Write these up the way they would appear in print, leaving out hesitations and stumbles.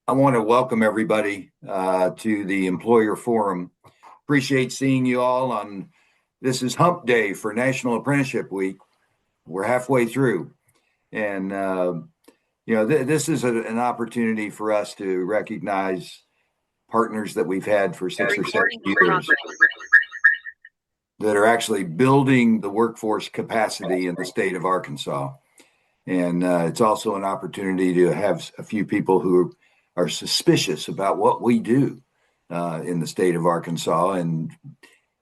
I want to welcome everybody to the Employer Forum. Appreciate seeing you all on this is Hump Day for National Apprenticeship Week. We're halfway through, and this is an opportunity for us to recognize partners that we've had for 6 or 7 years that are actually building the workforce capacity in the state of Arkansas. And it's also an opportunity to have a few people who are suspicious about what we do in the state of Arkansas. And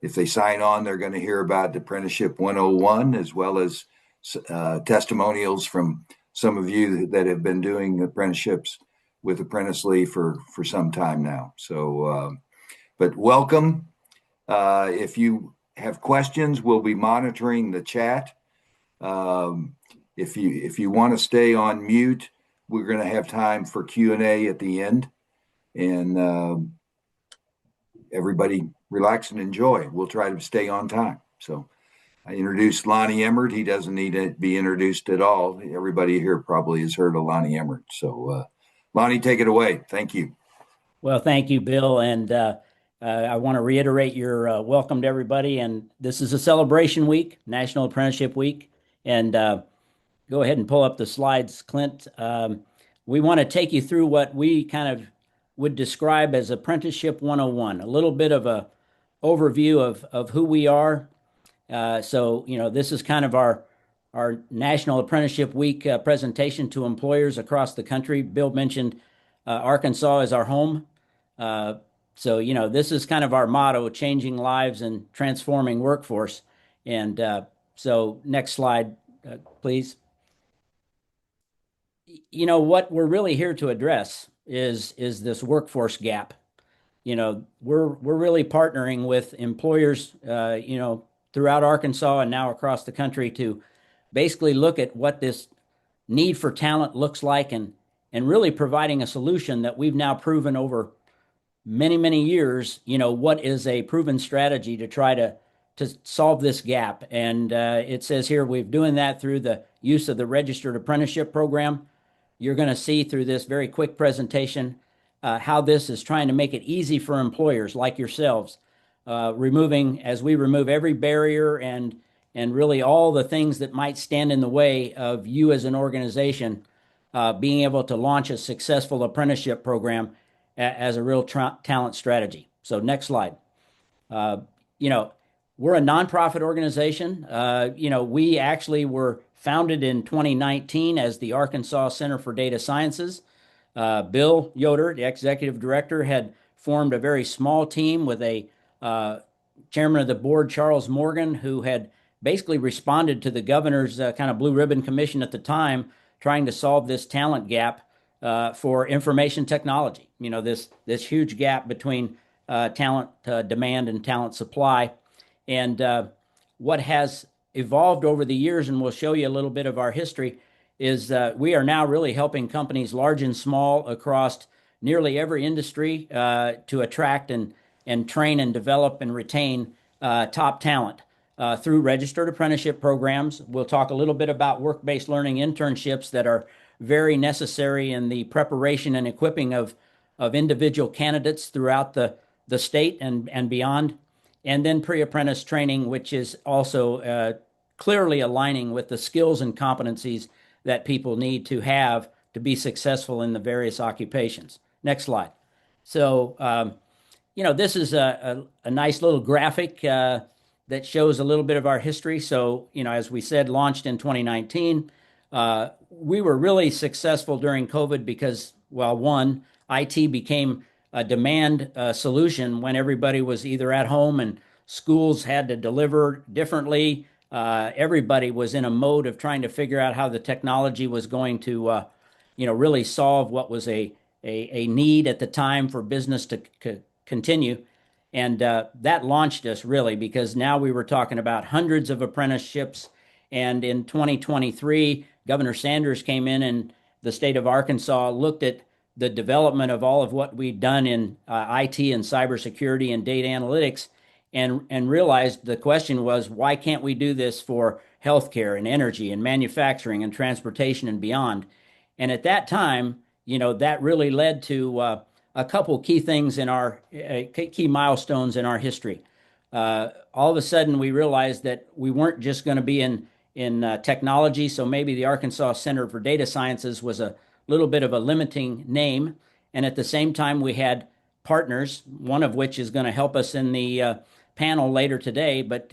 if they sign on, they're going to hear about Apprenticeship 101, as well as testimonials from some of you that have been doing apprenticeships with Apprenticely for some time now. So, but welcome. If you have questions, we'll be monitoring the chat. If you want to stay on mute, we're going to have time for Q&A at the end, and everybody relax and enjoy. We'll try to stay on time. So I introduced Lonnie Emmert. He doesn't need to be introduced at all. Everybody here probably has heard of Lonnie Emmert. So Lonnie, take it away. Thank you. Well, thank you, Bill. And I want to reiterate your welcome to everybody. And this is a celebration week, National Apprenticeship Week. And go ahead and pull up the slides, Clint. We want to take you through what we kind of would describe as Apprenticeship 101, a little bit of a overview of who we are. This is kind of our National Apprenticeship Week presentation to employers across the country. Bill mentioned Arkansas is our home. This is kind of our motto, changing lives and transforming workforce. And so next slide, please. What we're really here to address is this workforce gap. We're really partnering with employers, throughout Arkansas and now across the country to basically look at what this need for talent looks like and really providing a solution that we've now proven over many, many years, what is a proven strategy to try to solve this gap. And it says here, we're doing that through the use of the Registered Apprenticeship Program. You're going to see through this very quick presentation how this is trying to make it easy for employers like yourselves, as we remove every barrier and really all the things that might stand in the way of you as an organization being able to launch a successful apprenticeship program as a real talent strategy. So next slide. We're a nonprofit organization. We actually were founded in 2019 as the Arkansas Center for Data Sciences. Bill Yoder, the executive director, had formed a very small team with a chairman of the board, Charles Morgan, who had basically responded to the governor's kind of blue ribbon commission at the time, trying to solve this talent gap for information technology. This huge gap between talent demand and talent supply. And what has evolved over the years, and we'll show you a little bit of our history, is we are now really helping companies large and small across nearly every industry to attract and train and develop and retain top talent through registered apprenticeship programs. We'll talk a little bit about work-based learning internships that are very necessary in the preparation and equipping of individual candidates throughout the state and beyond. And then pre-apprentice training, which is also clearly aligning with the skills and competencies that people need to have to be successful in the various occupations. Next slide. So, this is a nice little graphic that shows a little bit of our history. So, as we said, launched in 2019. We were really successful during COVID because, well, one, IT became a demand solution when everybody was either at home and schools had to deliver differently. Everybody was in a mode of trying to figure out how the technology was going to, really solve what was a need at the time for business to continue. And that launched us really because now we were talking about hundreds of apprenticeships. And in 2023, Governor Sanders came in and the state of Arkansas looked at the development of all of what we've done in IT and cybersecurity and data analytics and realized the question was, why can't we do this for healthcare and energy and manufacturing and transportation and beyond? And at that time, that really led to a couple key things in our key milestones in our history. All of a sudden, we realized that we weren't just going to be in technology. So maybe the Arkansas Center for Data Sciences was a little bit of a limiting name. And at the same time, we had partners, one of which is going to help us in the panel later today. But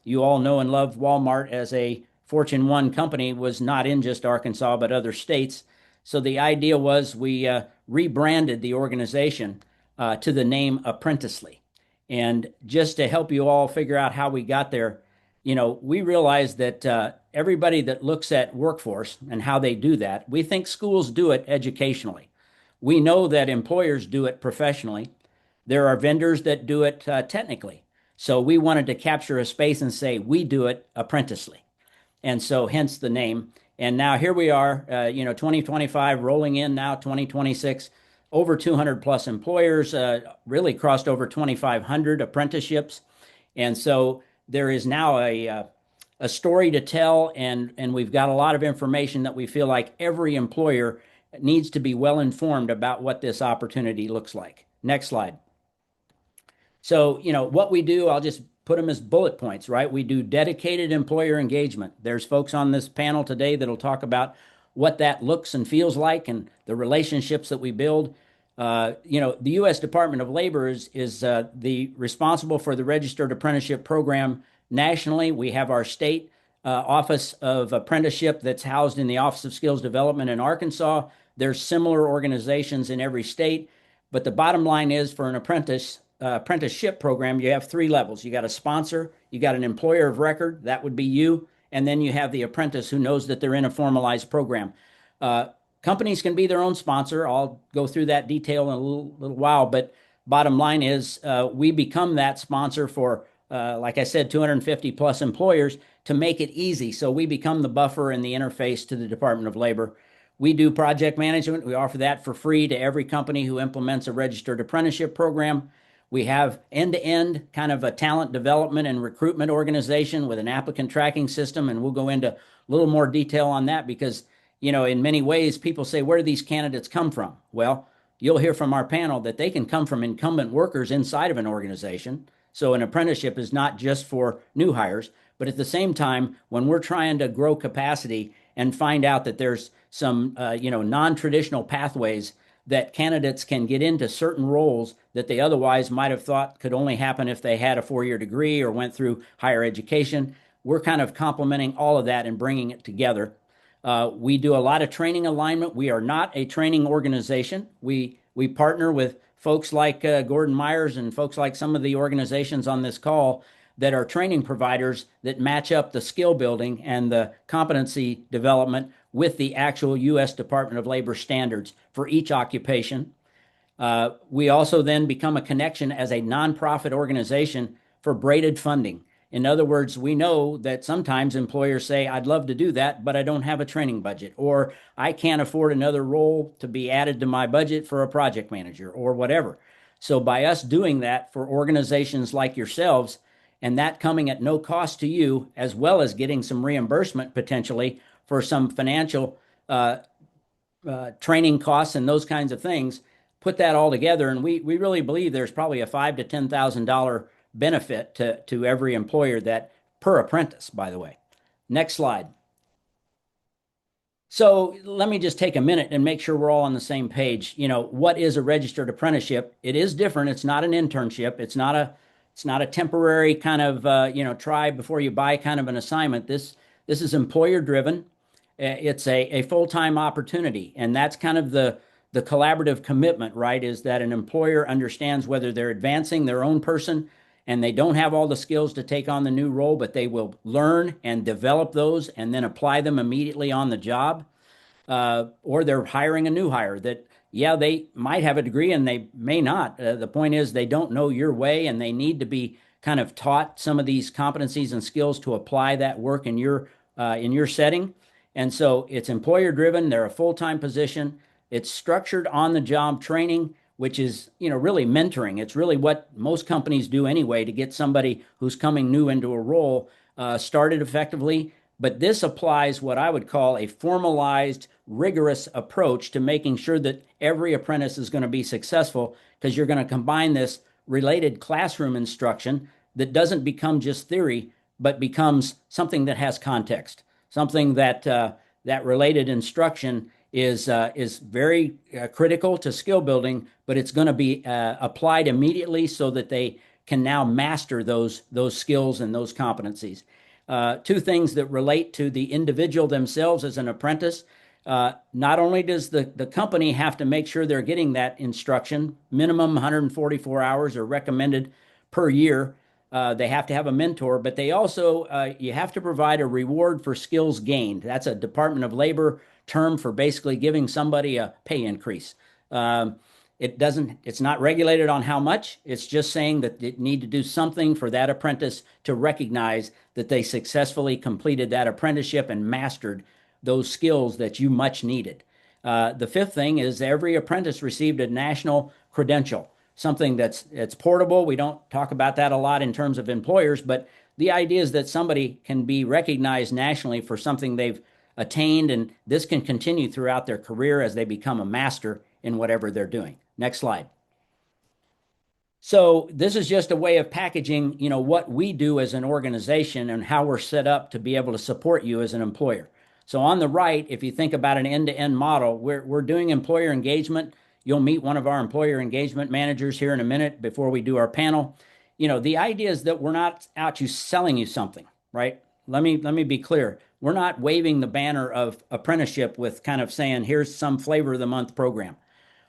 you all know and love Walmart as a Fortune 1 company, was not in just Arkansas, but other states. So the idea was we rebranded the organization to the name Apprenticely. And just to help you all figure out how we got there, we realize that everybody that looks at workforce and how they do that, we think schools do it educationally. We know that employers do it professionally. There are vendors that do it technically. So we wanted to capture a space and say, we do it apprenticely. And so hence the name. And now here we are, 2025 rolling in now, 2026, over 200 plus employers, really crossed over 2,500 apprenticeships. And so there is now a story to tell, and we've got a lot of information that we feel like every employer needs to be well informed about what this opportunity looks like. Next slide. So, what we do, I'll just put them as bullet points, right? We do dedicated employer engagement. There's folks on this panel today that'll talk about what that looks and feels like and the relationships that we build. The U.S. Department of Labor is the responsible for the registered apprenticeship program nationally. We have our state Office of Apprenticeship that's housed in the Office of Skills Development in Arkansas. There's similar organizations in every state, but the bottom line is for an apprenticeship program, you have three levels. You got a sponsor, you got an employer of record, that would be you, and then you have the apprentice who knows that they're in a formalized program. Companies can be their own sponsor. I'll go through that detail in a little while, but bottom line is we become that sponsor for, like I said, 250 plus employers to make it easy. So we become the buffer and the interface to the Department of Labor. We do project management. We offer that for free to every company who implements a registered apprenticeship program. We have end-to-end kind of a talent development and recruitment organization with an applicant tracking system, and we'll go into a little more detail on that because, in many ways, people say, where do these candidates come from? Well, you'll hear from our panel that they can come from incumbent workers inside of an organization. So an apprenticeship is not just for new hires, but at the same time, when we're trying to grow capacity and find out that there's some, non-traditional pathways that candidates can get into certain roles that they otherwise might have thought could only happen if they had a 4-year degree or went through higher education. We're kind of complementing all of that and bringing it together. We do a lot of training alignment. We are not a training organization. We partner with folks like Gordon Myers and folks like some of the organizations on this call that are training providers that match up the skill building and the competency development with the actual U.S. Department of Labor standards for each occupation. We also then become a connection as a nonprofit organization for braided funding. In other words, we know that sometimes employers say, I'd love to do that, but I don't have a training budget, or I can't afford another role to be added to my budget for a project manager or whatever. So by us doing that for organizations like yourselves, and that coming at no cost to you, as well as getting some reimbursement potentially for some financial training costs and those kinds of things, put that all together. And we really believe there's probably a $5,000 to $10,000 benefit to every employer that per apprentice, by the way. Next slide. So let me just take a minute and make sure we're all on the same page. What is a registered apprenticeship? It is different. It's not an internship. It's not a temporary kind of, try before you buy kind of an assignment. This is employer driven. It's a full-time opportunity. And that's kind of the collaborative commitment, right? Is that an employer understands whether they're advancing their own person and they don't have all the skills to take on the new role, but they will learn and develop those and then apply them immediately on the job. Or they're hiring a new hire that, yeah, they might have a degree and they may not. The point is they don't know your way and they need to be kind of taught some of these competencies and skills to apply that work in your setting. And so it's employer driven. They're a full-time position. It's structured on the job training, which is, really mentoring. It's really what most companies do anyway to get somebody who's coming new into a role started effectively. But this applies what I would call a formalized, rigorous approach to making sure that every apprentice is going to be successful, because you're going to combine this related classroom instruction that doesn't become just theory, but becomes something that has context, something that that related instruction is very critical to skill building, but it's going to be applied immediately so that they can now master those skills and those competencies. Two things that relate to the individual themselves as an apprentice. Not only does the company have to make sure they're getting that instruction, minimum 144 hours are recommended per year. They have to have a mentor, but they also, you have to provide a reward for skills gained. That's a Department of Labor term for basically giving somebody a pay increase. It's not regulated on how much. It's just saying that they need to do something for that apprentice to recognize that they successfully completed that apprenticeship and mastered those skills that you much needed. The fifth thing is every apprentice received a national credential, something that's portable. We don't talk about that a lot in terms of employers, but the idea is that somebody can be recognized nationally for something they've attained, and this can continue throughout their career as they become a master in whatever they're doing. Next slide. So this is just a way of packaging, what we do as an organization and how we're set up to be able to support you as an employer. So on the right, if you think about an end-to-end model, we're doing employer engagement. You'll meet one of our employer engagement managers here in a minute before we do our panel. The idea is that we're not out you selling you something, right? Let me be clear. We're not waving the banner of apprenticeship with kind of saying, here's some flavor of the month program.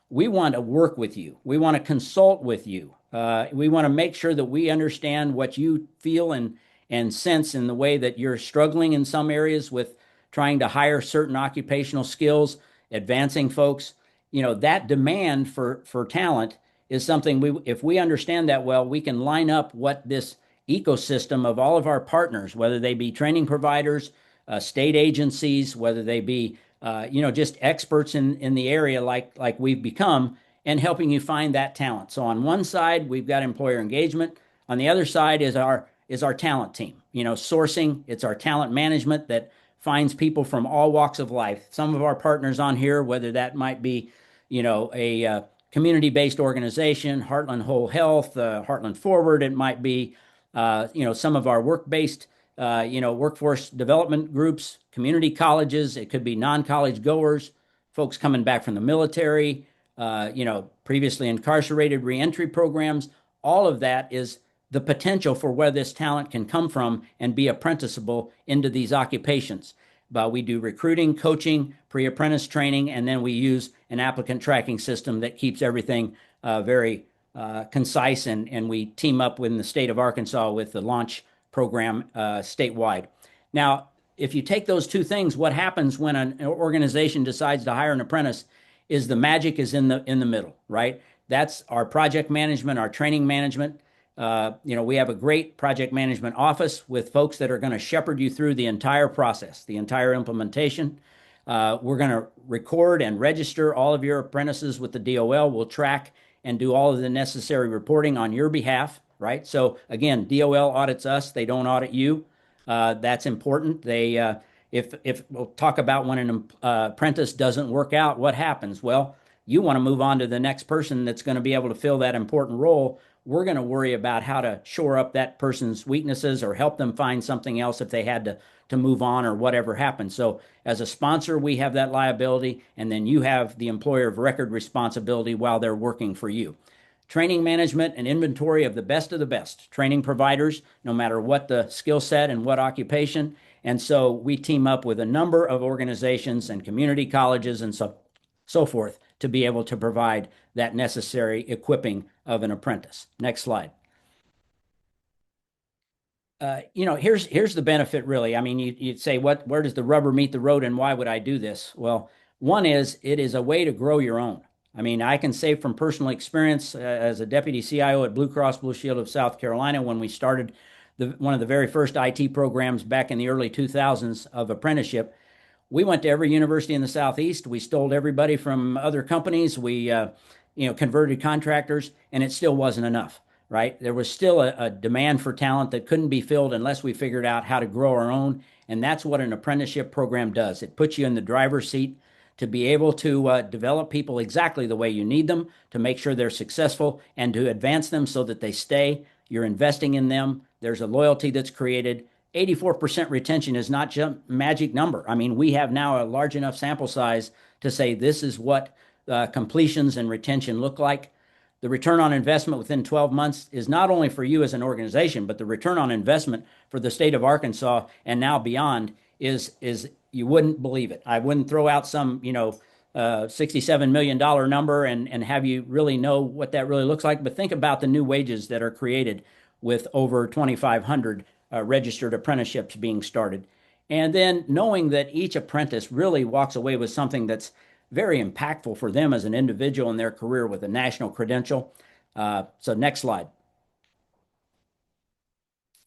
We want to work with you. We want to consult with you. We want to make sure that we understand what you feel and sense in the way that you're struggling in some areas with trying to hire certain occupational skills, advancing folks. That demand for talent is something if we understand that well, we can line up what this ecosystem of all of our partners, whether they be training providers, state agencies, whether they be just experts in the area like we've become, and helping you find that talent. So on one side, we've got employer engagement. On the other side is our talent team. Sourcing. It's our talent management that finds people from all walks of life. Some of our partners on here, whether that might be, a community-based organization, Heartland Whole Health, Heartland Forward. It might be, some of our work-based, workforce development groups, community colleges. It could be non-college goers, folks coming back from the military, previously incarcerated reentry programs. All of that is the potential for where this talent can come from and be apprenticeable into these occupations. But we do recruiting, coaching, pre-apprentice training, and then we use an applicant tracking system that keeps everything very concise, and we team up in the state of Arkansas with the launch program statewide. Now, if you take those two things, what happens when an organization decides to hire an apprentice is the magic is in the middle, right? That's our project management, our training management. We have a great project management office with folks that are going to shepherd you through the entire process, the entire implementation. We're going to record and register all of your apprentices with the DOL. We'll track and do all of the necessary reporting on your behalf, right? So again, DOL audits us. They don't audit you. That's important. If we'll talk about when an apprentice doesn't work out, what happens? Well, you want to move on to the next person that's going to be able to fill that important role. We're going to worry about how to shore up that person's weaknesses or help them find something else if they had to move on or whatever happens. So as a sponsor, we have that liability, and then you have the employer of record responsibility while they're working for you. Training management and inventory of the best training providers, no matter what the skill set and what occupation. And so we team up with a number of organizations and community colleges and so forth to be able to provide that necessary equipping of an apprentice. Next slide. Here's the benefit, really. I mean, you'd say, where does the rubber meet the road, and why would I do this? Well, one is it is a way to grow your own. I mean, I can say from personal experience as a deputy CIO at Blue Cross Blue Shield of South Carolina, when we started one of the very first IT programs back in the early 2000s of apprenticeship, we went to every university in the Southeast. We stole everybody from other companies. We converted contractors, and it still wasn't enough, right? There was still a demand for talent that couldn't be filled unless we figured out how to grow our own. And that's what an apprenticeship program does. It puts you in the driver's seat to be able to develop people exactly the way you need them, to make sure they're successful, and to advance them so that they stay. You're investing in them. There's a loyalty that's created. 84% retention is not just a magic number. I mean, we have now a large enough sample size to say this is what completions and retention look like. The return on investment within 12 months is not only for you as an organization, but the return on investment for the state of Arkansas and now beyond is you wouldn't believe it. I wouldn't throw out some, $67 million number and have you really know what that really looks like. But think about the new wages that are created with over 2,500 registered apprenticeships being started. And then knowing that each apprentice really walks away with something that's very impactful for them as an individual in their career with a national credential. So next slide.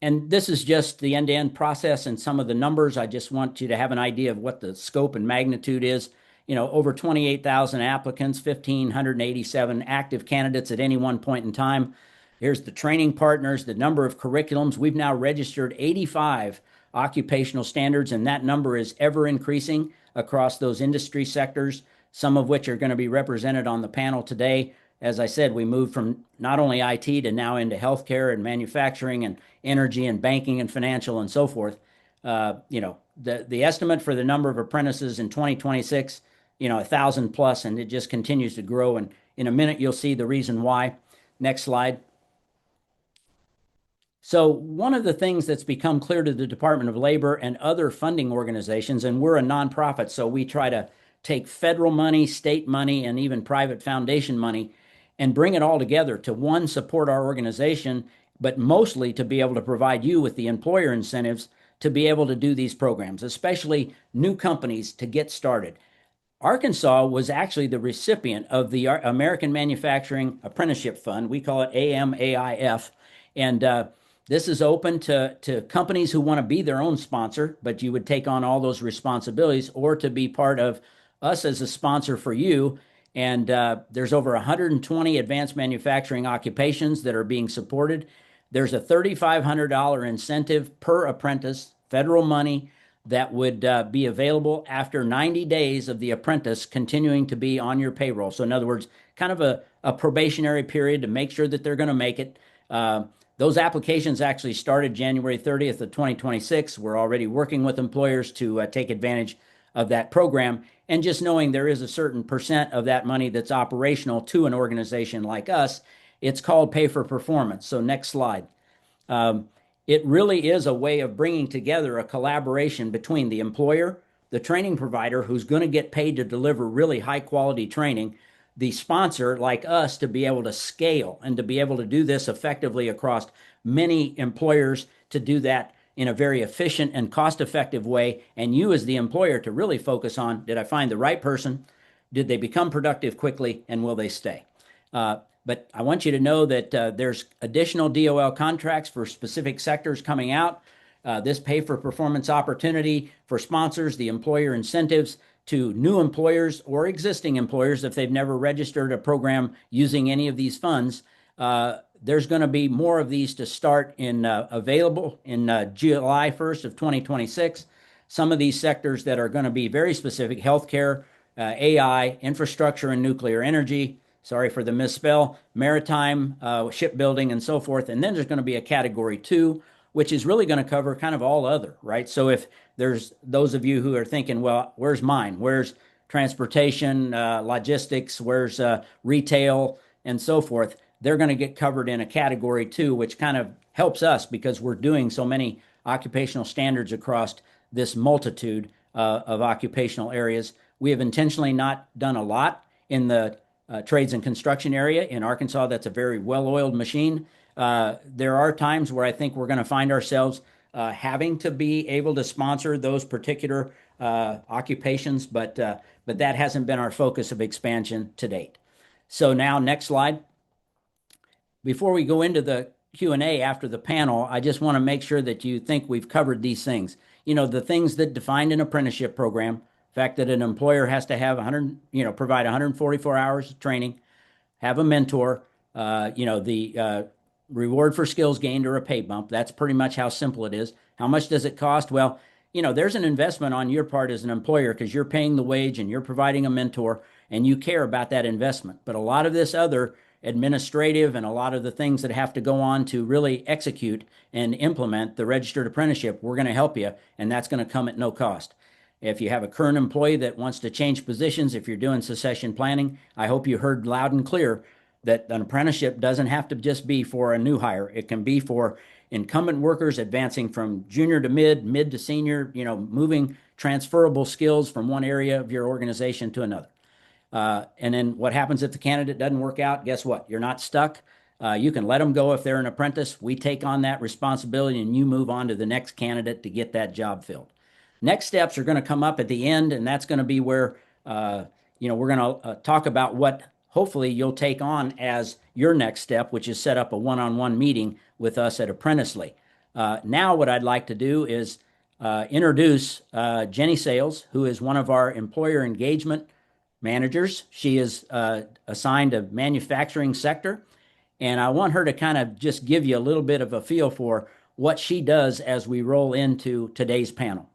And this is just the end-to-end process and some of the numbers. I just want you to have an idea of what the scope and magnitude is. Over 28,000 applicants, 1,587 active candidates at any one point in time. Here's the training partners, the number of curriculums. We've now registered 85 occupational standards, and that number is ever increasing across those industry sectors, some of which are going to be represented on the panel today. As I said, we moved from not only IT to now into healthcare and manufacturing and energy and banking and financial and so forth. The estimate for the number of apprentices in 2026, 1,000 plus, and it just continues to grow. And in a minute, you'll see the reason why. Next slide. So one of the things that's become clear to the Department of Labor and other funding organizations, and we're a nonprofit, so we try to take federal money, state money, and even private foundation money and bring it all together to, one, support our organization, but mostly to be able to provide you with the employer incentives to be able to do these programs, especially new companies to get started. Arkansas was actually the recipient of the American Manufacturing Apprenticeship Fund. We call it AMAIF. And this is open to companies who want to be their own sponsor, but you would take on all those responsibilities, or to be part of us as a sponsor for you. And there's over 120 advanced manufacturing occupations that are being supported. There's a $3,500 incentive per apprentice, federal money, that would be available after 90 days of the apprentice continuing to be on your payroll. So in other words, kind of a probationary period to make sure that they're going to make it. Those applications actually started January 30th of 2026. We're already working with employers to take advantage of that program. And just knowing there is a certain percent of that money that's operational to an organization like us, it's called pay for performance. So next slide. It really is a way of bringing together a collaboration between the employer, the training provider who's going to get paid to deliver really high quality training, the sponsor like us to be able to scale and to be able to do this effectively across many employers, to do that in a very efficient and cost-effective way, and you as the employer to really focus on, did I find the right person? Did they become productive quickly, and will they stay? But I want you to know that there's additional DOL contracts for specific sectors coming out. This pay for performance opportunity for sponsors, the employer incentives to new employers or existing employers if they've never registered a program using any of these funds. There's going to be more of these to start available in July 1st of 2026. Some of these sectors that are going to be very specific: healthcare, AI, infrastructure and nuclear energy, sorry for the misspell, maritime, shipbuilding, and so forth. And then there's going to be a category 2, which is really going to cover kind of all other, right? So if there's those of you who are thinking, well, where's mine? Where's transportation, logistics, where's retail, and so forth? They're going to get covered in a category 2, which kind of helps us because we're doing so many occupational standards across this multitude of occupational areas. We have intentionally not done a lot in the trades and construction area. In Arkansas, that's a very well-oiled machine. There are times where I think we're going to find ourselves having to be able to sponsor those particular occupations, but that hasn't been our focus of expansion to date. So now, next slide. Before we go into the Q&A after the panel, I just want to make sure that you think we've covered these things. The things that define an apprenticeship program, the fact that an employer has to have provide 144 hours of training, have a mentor, the reward for skills gained or a pay bump. That's pretty much how simple it is. How much does it cost? Well, there's an investment on your part as an employer because you're paying the wage and you're providing a mentor and you care about that investment. But a lot of this other administrative and a lot of the things that have to go on to really execute and implement the registered apprenticeship, we're going to help you, and that's going to come at no cost. If you have a current employee that wants to change positions, if you're doing succession planning, I hope you heard loud and clear that an apprenticeship doesn't have to just be for a new hire. It can be for incumbent workers advancing from junior to mid to senior, moving transferable skills from one area of your organization to another. And then what happens if the candidate doesn't work out? Guess what? You're not stuck. You can let them go if they're an apprentice. We take on that responsibility and you move on to the next candidate to get that job filled. Next steps are going to come up at the end, and that's going to be where we're going to talk about what hopefully you'll take on as your next step, which is set up a one-on-one meeting with us at Apprenticely. Now, what I'd like to do is introduce Jenny Sales, who is one of our employer engagement managers. She is assigned a manufacturing sector, and I want her to kind of just give you a little bit of a feel for what she does as we roll into today's panel.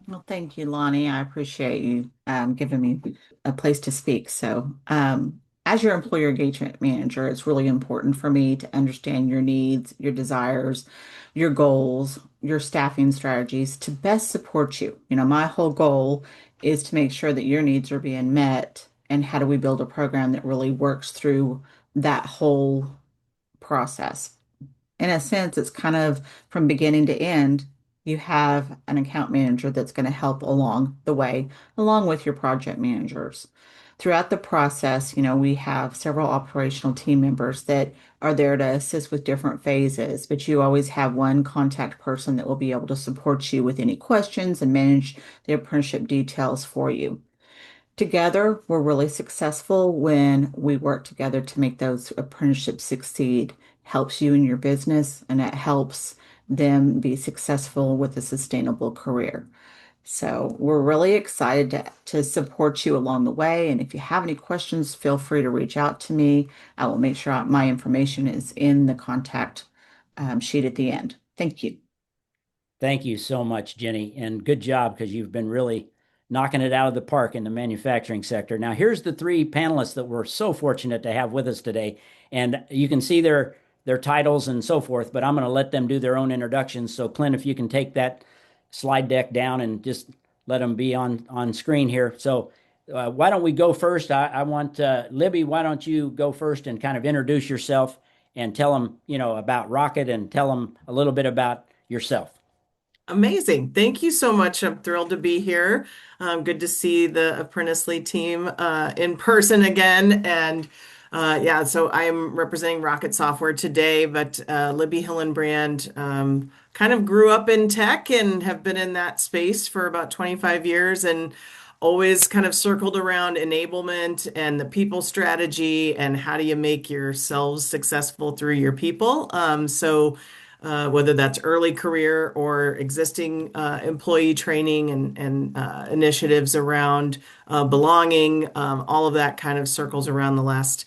Well, thank you, Lonnie. I appreciate you giving me a place to speak. As your employer engagement manager, it's really important for me to understand your needs, your desires, your goals, your staffing strategies to best support you. My whole goal is to make sure that your needs are being met, and how do we build a program that really works through that whole process. In a sense, it's kind of from beginning to end. You have an account manager that's going to help along the way, along with your project managers. Throughout the process, we have several operational team members that are there to assist with different phases, but you always have one contact person that will be able to support you with any questions and manage the apprenticeship details for you. Together, we're really successful when we work together to make those apprenticeships succeed. Helps you in your business, and it helps them be successful with a sustainable career. So we're really excited to support you along the way. And if you have any questions, feel free to reach out to me. I will make sure my information is in the contact sheet at the end. Thank you. Thank you so much, Jenny, and good job because you've been really knocking it out of the park in the manufacturing sector. Now, here's the three panelists that we're so fortunate to have with us today, and you can see their titles and so forth, but I'm going to let them do their own introductions. So, Clint, if you can take that slide deck down and just let them be on screen here. So, why don't we go first? I want Libby. Why don't you go first and kind of introduce yourself and tell them, about Rocket and tell them a little bit about yourself. Amazing. Thank you so much. I'm thrilled to be here. Good to see the Apprenticely team in person again. And yeah, so I'm representing Rocket Software today, but Libby Hillenbrand kind of grew up in tech and have been in that space for about 25 years and always kind of circled around enablement and the people strategy and how do you make yourselves successful through your people. Whether that's early career or existing employee training and initiatives around belonging, all of that kind of circles around the last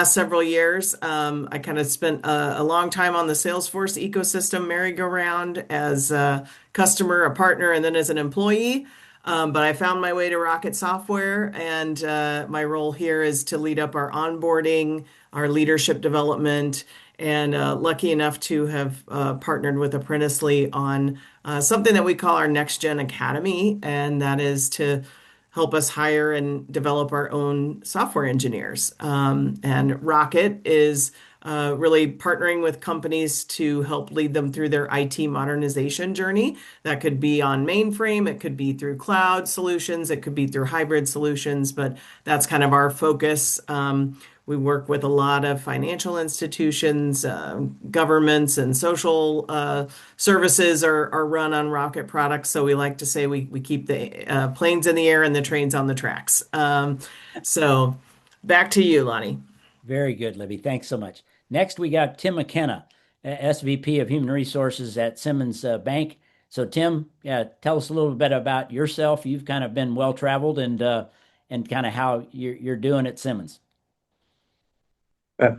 several years. I kind of spent a long time on the Salesforce ecosystem merry-go-round as a customer, a partner, and then as an employee. But I found my way to Rocket Software, and my role here is to lead up our onboarding, our leadership development, and lucky enough to have partnered with Apprenticely on something that we call our Next Gen Academy, and that is to help us hire and develop our own software engineers. And Rocket is really partnering with companies to help lead them through their IT modernization journey. That could be on mainframe, it could be through cloud solutions, it could be through hybrid solutions, but that's kind of our focus. We work with a lot of financial institutions, governments, and social services are run on Rocket products. So we like to say we keep the planes in the air and the trains on the tracks. So back to you, Lonnie. Very good, Libby. Thanks so much. Next, we got Tim McKenna, SVP of Human Resources at Simmons Bank. So, Tim, tell us a little bit about yourself. You've kind of been well-traveled and kind of how you're doing at Simmons.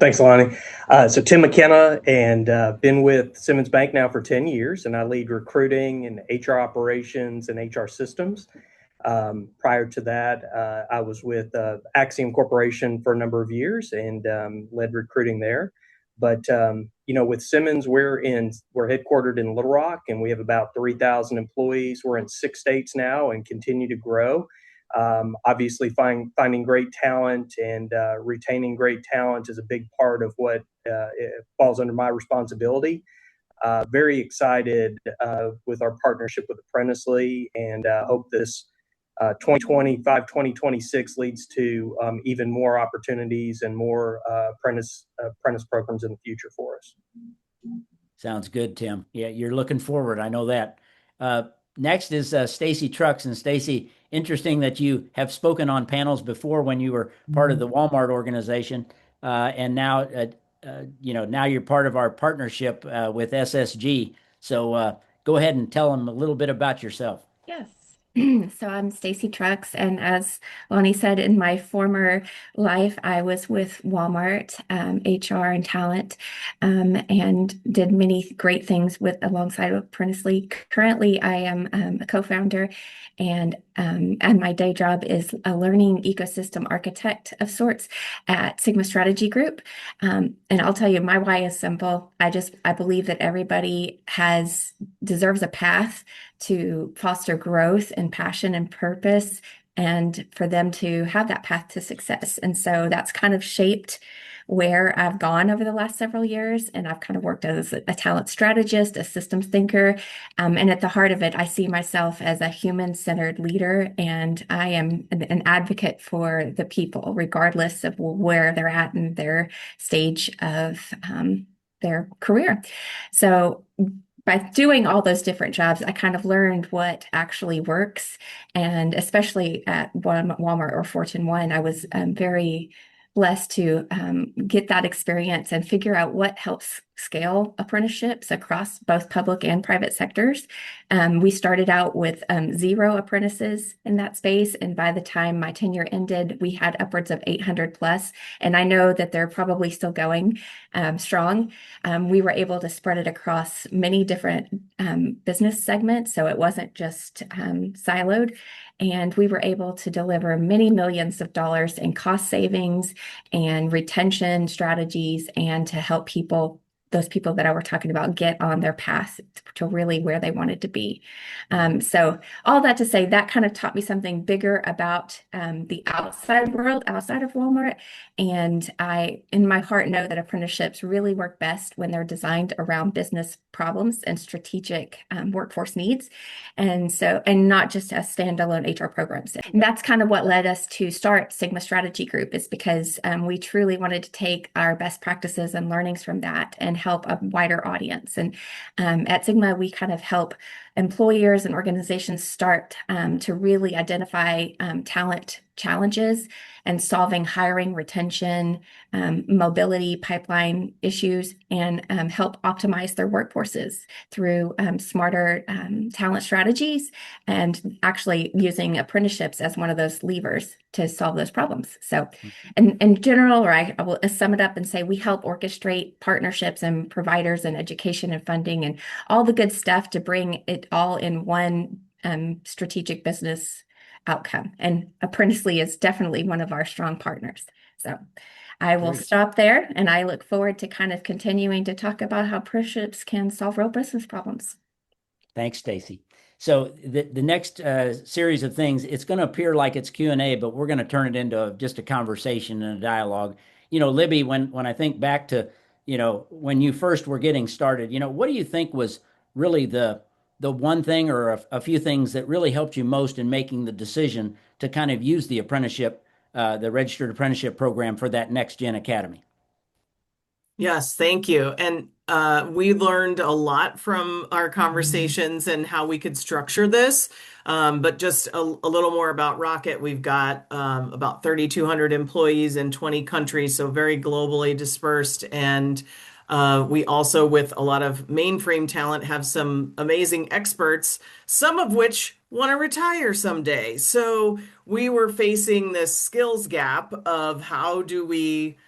Thanks, Lonnie. So Tim McKenna, and been with Simmons Bank now for 10 years, and I lead recruiting and HR operations and HR systems. Prior to that, I was with Axiom Corporation for a number of years and led recruiting there. But with Simmons, we're headquartered in Little Rock, and we have about 3,000 employees. We're in 6 states now and continue to grow. Obviously, finding great talent and retaining great talent is a big part of what it falls under my responsibility. Very excited with our partnership with Apprenticely, and hope this 2025-2026 leads to even more opportunities and more apprentice programs in the future for us. Sounds good, Tim. Yeah, you're looking forward. I know that. Next is Stacy Trucks. And Stacy, interesting that you have spoken on panels before when you were part of the Walmart organization, and now, now you're part of our partnership with SSG. So go ahead and tell them a little bit about yourself. Yes. So I'm Stacy Trucks, and as Lonnie said, in my former life, I was with Walmart, HR and talent, and did many great things alongside Apprenticely. Currently, I am a co-founder, and my day job is a learning ecosystem architect of sorts at Sigma Strategy Group. And I'll tell you, my why is simple. I believe that everybody deserves a path to foster growth and passion and purpose, and for them to have that path to success. And so that's kind of shaped where I've gone over the last several years. And I've kind of worked as a talent strategist, a systems thinker. And at the heart of it, I see myself as a human-centered leader, and I am an advocate for the people, regardless of where they're at in their stage of their career. So by doing all those different jobs, I kind of learned what actually works. And especially at Walmart or Fortune 1, I was very blessed to get that experience and figure out what helps scale apprenticeships across both public and private sectors. We started out with 0 apprentices in that space, and by the time my tenure ended, we had upwards of 800 plus, and I know that they're probably still going strong. We were able to spread it across many different business segments, so it wasn't just siloed. And we were able to deliver many millions of dollars in cost savings and retention strategies, and to help those people that I were talking about get on their path to really where they wanted to be. So all that to say, that kind of taught me something bigger about the outside world, outside of Walmart. And I, in my heart, know that apprenticeships really work best when they're designed around business problems and strategic workforce needs. And not just as standalone HR programs. And that's kind of what led us to start Sigma Strategy Group, is because we truly wanted to take our best practices and learnings from that and help a wider audience. And at Sigma, we kind of help employers and organizations start to really identify talent challenges and solving hiring, retention, mobility, pipeline issues, and help optimize their workforces through smarter talent strategies, and actually using apprenticeships as one of those levers to solve those problems. So in general, or I will sum it up and say, we help orchestrate partnerships and providers and education and funding and all the good stuff to bring it all in one strategic business outcome. And Apprenticely is definitely one of our strong partners. So I will stop there, and I look forward to kind of continuing to talk about how apprenticeships can solve real business problems. Thanks, Stacy. So the next series of things, it's going to appear like it's Q&A, but we're going to turn it into just a conversation and a dialogue. Libby, when I think back to, when you first were getting started, what do you think was really the one thing or a few things that really helped you most in making the decision to kind of use the apprenticeship, the registered apprenticeship program for that Next Gen Academy? Yes, thank you. And we learned a lot from our conversations and how we could structure this. But just a little more about Rocket. We've got about 3,200 employees in 20 countries, so very globally dispersed. And we also, with a lot of mainframe talent, have some amazing experts, some of which want to retire someday. So we were facing this skills gap of how do we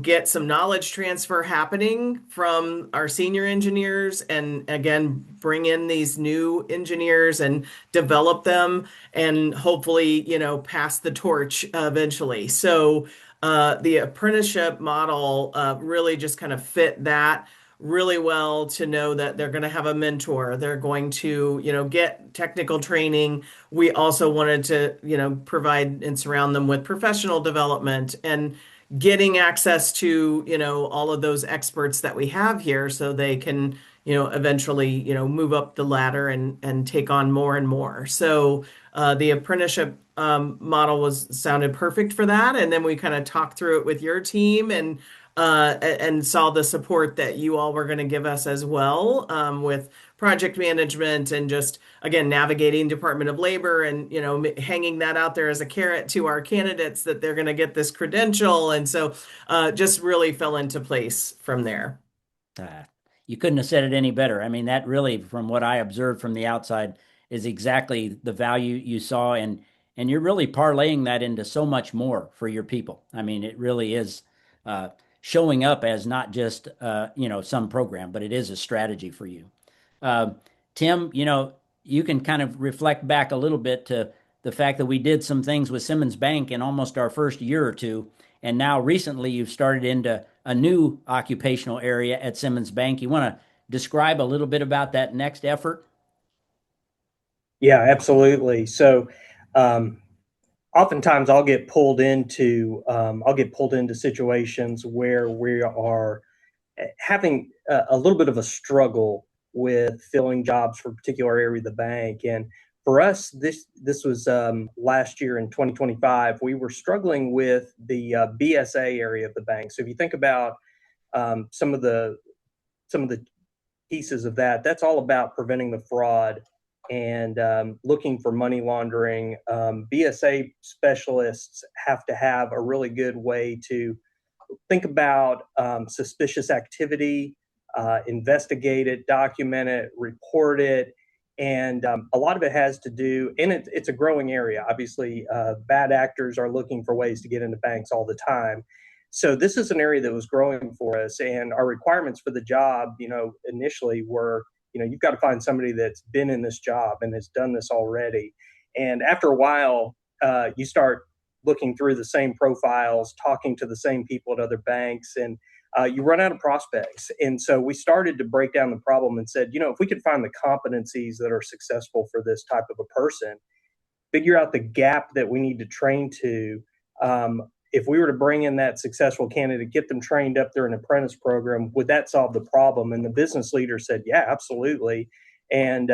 get some knowledge transfer happening from our senior engineers and again, bring in these new engineers and develop them and hopefully, pass the torch eventually. So, the apprenticeship model really just kind of fit that really well to know that they're going to have a mentor. They're going to, get technical training. We also wanted to, provide and surround them with professional development and getting access to, all of those experts that we have here so they can, eventually, move up the ladder and take on more and more. So the apprenticeship model sounded perfect for that. And then we kind of talked through it with your team and saw the support that you all were going to give us as well with project management and just again navigating Department of Labor and hanging that out there as a carrot to our candidates that they're going to get this credential, and so just really fell into place from there. Uh, you couldn't have said it any better. I mean, that really, from what I observed from the outside, is exactly the value you saw, and you're really parlaying that into so much more for your people. I mean, it really is uh, showing up as not just some program, but it is a strategy for you. Uh, Tim, you can kind of reflect back a little bit to the fact that we did some things with Simmons Bank in almost our first year or two, and now recently you've started into a new occupational area at Simmons Bank. You want to describe a little bit about that next effort? Yeah, absolutely. So, um, oftentimes I'll get pulled into situations where we are having a little bit of a struggle with filling jobs for a particular area of the bank. And for us, this was last year in 2025. We were struggling with the BSA area of the bank. So if you think about some of the pieces of that, that's all about preventing the fraud and looking for money laundering. BSA specialists have to have a really good way to think about suspicious activity, investigate it, document it, report it. And a lot of it has to do, and it's a growing area. Obviously, bad actors are looking for ways to get into banks all the time. So this is an area that was growing for us, and our requirements for the job, initially were, you've got to find somebody that's been in this job and has done this already. And after a while, you start looking through the same profiles, talking to the same people at other banks, and you run out of prospects. And so we started to break down the problem and said, if we could find the competencies that are successful for this type of a person, figure out the gap that we need to train to. If we were to bring in that successful candidate, get them trained up through an apprentice program, would that solve the problem? And the business leader said, yeah, absolutely. And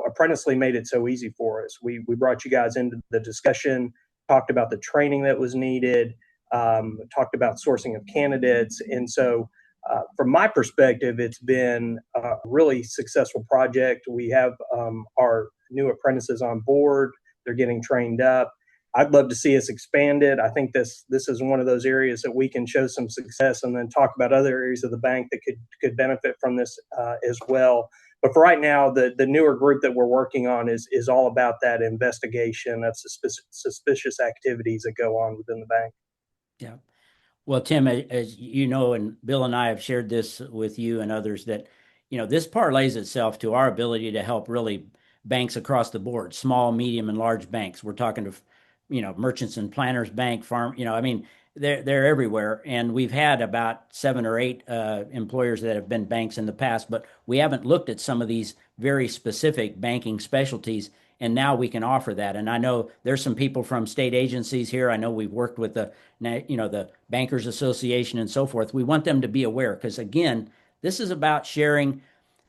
Apprenticely made it so easy for us. We brought you guys into the discussion, talked about the training that was needed, talked about sourcing of candidates. And so, from my perspective, it's been a really successful project. We have our new apprentices on board. They're getting trained up. I'd love to see us expand it. I think this is one of those areas that we can show some success and then talk about other areas of the bank that could benefit from this as well. But for right now, the newer group that we're working on is all about that investigation of suspicious activities that go on within the bank. Yeah. Well, Tim, as you know, and Bill and I have shared this with you and others, that this parlays itself to our ability to help really banks across the board, small, medium, and large banks. We're talking to Merchants and Planners Bank, Farm. I mean, they're everywhere, and we've had about 7 or 8 employers that have been banks in the past, but we haven't looked at some of these very specific banking specialties. And now we can offer that. And I know there's some people from state agencies here. I know we've worked with the Bankers Association and so forth. We want them to be aware because, again, this is about sharing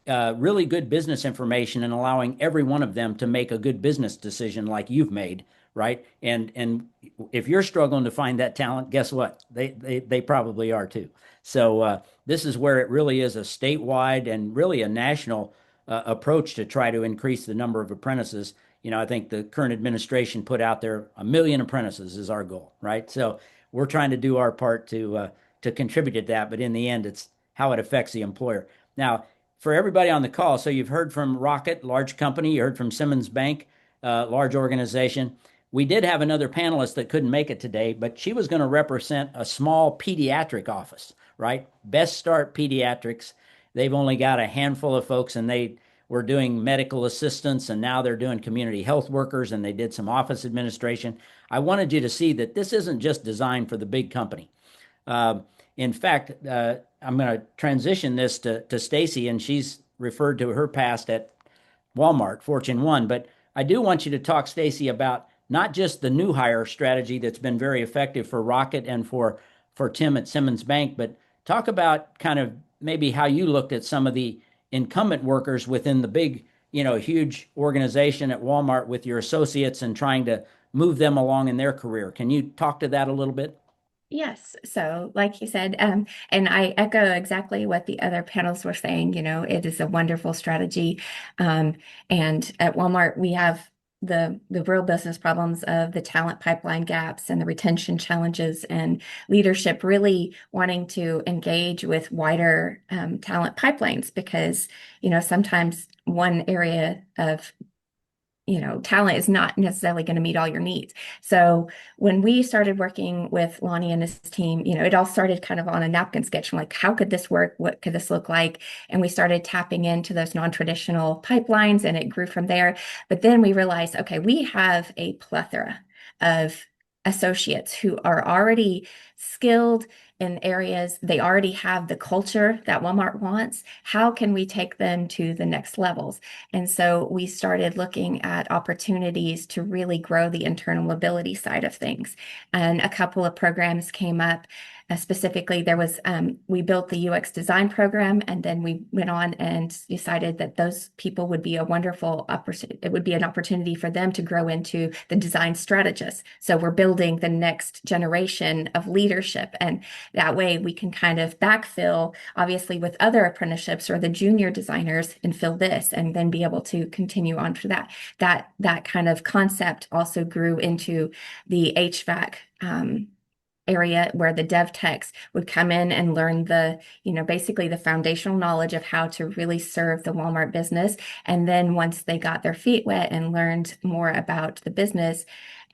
really good business information and allowing every one of them to make a good business decision like you've made, right? And if you're struggling to find that talent, guess what? They probably are too. So this is where it really is a statewide and really a national approach to try to increase the number of apprentices. I think the current administration put out there 1 million apprentices is our goal, right? So we're trying to do our part to contribute to that, but in the end, it's how it affects the employer. Now, for everybody on the call, so you've heard from Rocket, large company, you heard from Simmons Bank, large organization. we did have another panelist that couldn't make it today, but she was going to represent a small pediatric office, right? Best Start Pediatrics. They've only got a handful of folks, and they were doing medical assistants, and now they're doing community health workers, and they did some office administration. I wanted you to see that this isn't just designed for the big company. Uh, in fact, I'm going to transition this to Stacy, and she's referred to her past at Walmart, Fortune 1. But I do want you to talk, Stacy, about not just the new hire strategy that's been very effective for Rocket and for Tim at Simmons Bank, but talk about kind of maybe how you looked at some of the incumbent workers within the big, huge organization at Walmart with your associates and trying to move them along in their career. Can you talk to that a little bit? Yes. So, like you said, and I echo exactly what the other panels were saying, it is a wonderful strategy. And at Walmart, we have the real business problems of the talent pipeline gaps and the retention challenges and leadership really wanting to engage with wider talent pipelines because, sometimes one area of talent is not necessarily going to meet all your needs. So when we started working with Lonnie and his team, it all started kind of on a napkin sketch. I'm like, how could this work? What could this look like? And we started tapping into those non-traditional pipelines and it grew from there. But then we realized, okay, we have a plethora of associates who are already skilled in areas, they already have the culture that Walmart wants. How can we take them to the next levels? And so we started looking at opportunities to really grow the internal mobility side of things. And a couple of programs came up. Specifically, there was we built the UX design program, and then we went on and decided that those people would be a wonderful opportunity. It would be an opportunity for them to grow into the design strategists. So we're building the next generation of leadership, and that way we can kind of backfill, obviously, with other apprenticeships or the junior designers and fill this, and then be able to continue on for that. That kind of concept also grew into the HVAC area where the dev techs would come in and learn basically the foundational knowledge of how to really serve the Walmart business. And then once they got their feet wet and learned more about the business,